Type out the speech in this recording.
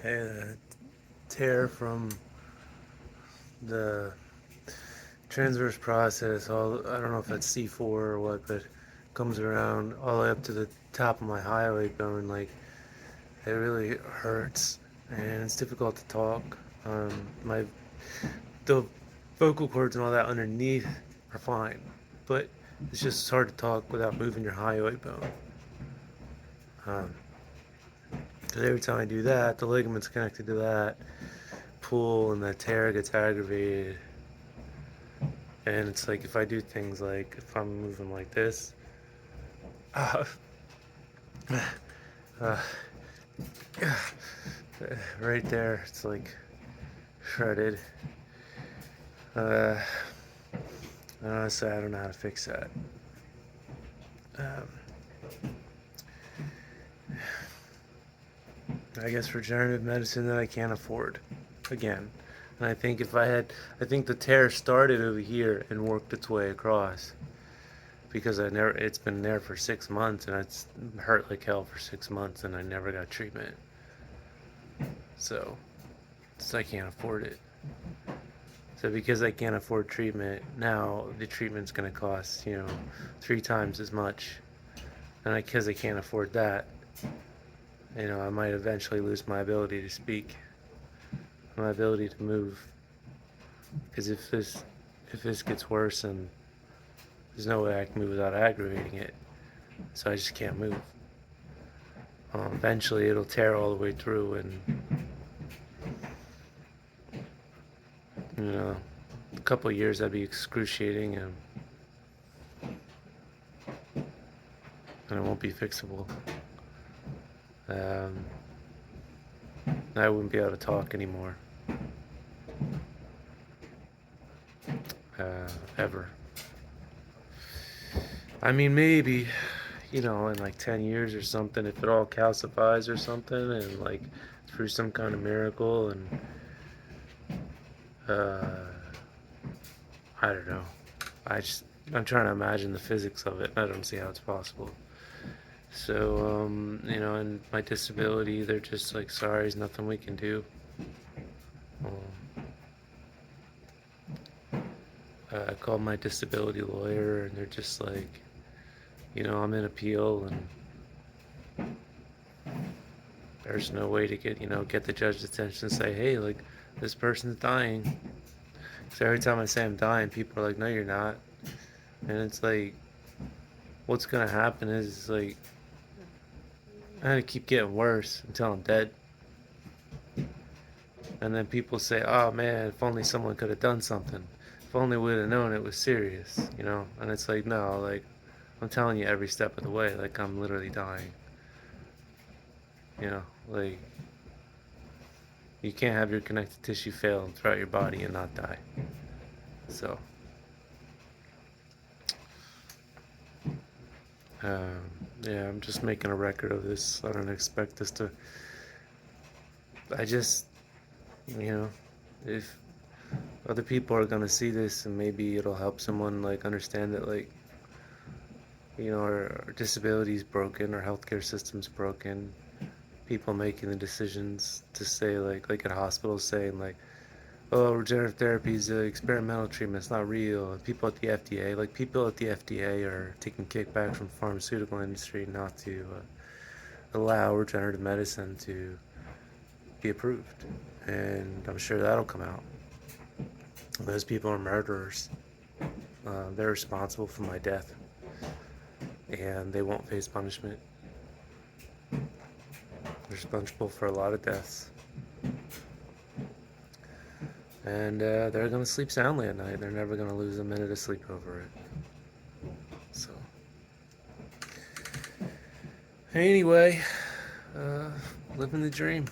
a tear from the transverse process, I don't know if that's C4 or what, but comes around all the way up to the top of my hyoid bone. Like, it really hurts, and it's difficult to talk. My the vocal cords and all that underneath are fine, but it's just hard to talk without moving your hyoid bone. Because every time I do that, the ligaments connected to that pull, and the tear gets aggravated. And it's like if I do things like if I'm moving like this, uh, uh, right there, it's like shredded. Uh, Honestly, I don't know how to fix that. Um, I guess regenerative medicine that I can't afford again. And I think the tear started over here and worked its way across because it's been there for 6 months and it's hurt like hell for 6 months and I never got treatment. So I can't afford it. So because I can't afford treatment, now the treatment's going to cost, 3 times as much. And because I can't afford that, I might eventually lose my ability to speak, my ability to move. Because if this gets worse, then there's no way I can move without aggravating it. So I just can't move. Eventually, it'll tear all the way through, and a couple of years that'd be excruciating, and it won't be fixable. I wouldn't be able to talk anymore. Ever. I mean, maybe, in like 10 years or something, if it all calcifies or something, and like through some kind of miracle, and I don't know. I'm trying to imagine the physics of it. I don't see how it's possible. So, and my disability, they're just like, sorry, there's nothing we can do. I called my disability lawyer, and they're just like, I'm in appeal, and there's no way to get the judge's attention and say, hey, like, this person's dying. So every time I say I'm dying, people are like, no, you're not. And it's like, what's gonna happen is like, I'm gonna keep getting worse until I'm dead. And then people say, oh man, if only someone could have done something. If only we'd have known it was serious. And it's like, no, like, I'm telling you every step of the way, like, I'm literally dying. Like, you can't have your connective tissue fail throughout your body and not die. So, yeah, I'm just making a record of this. I don't expect this to. I just, if other people are gonna see this and maybe it'll help someone like understand that like, our disability is broken, our healthcare system's broken. People making the decisions to say like at hospitals saying like, oh, regenerative therapy is an experimental treatment, it's not real. And people at the FDA are taking kickback from the pharmaceutical industry not to allow regenerative medicine to be approved. And I'm sure that'll come out. Those people are murderers. They're responsible for my death, and they won't face punishment. They're responsible for a lot of deaths. And they're going to sleep soundly at night. They're never going to lose a minute of sleep over it. So, anyway, living the dream.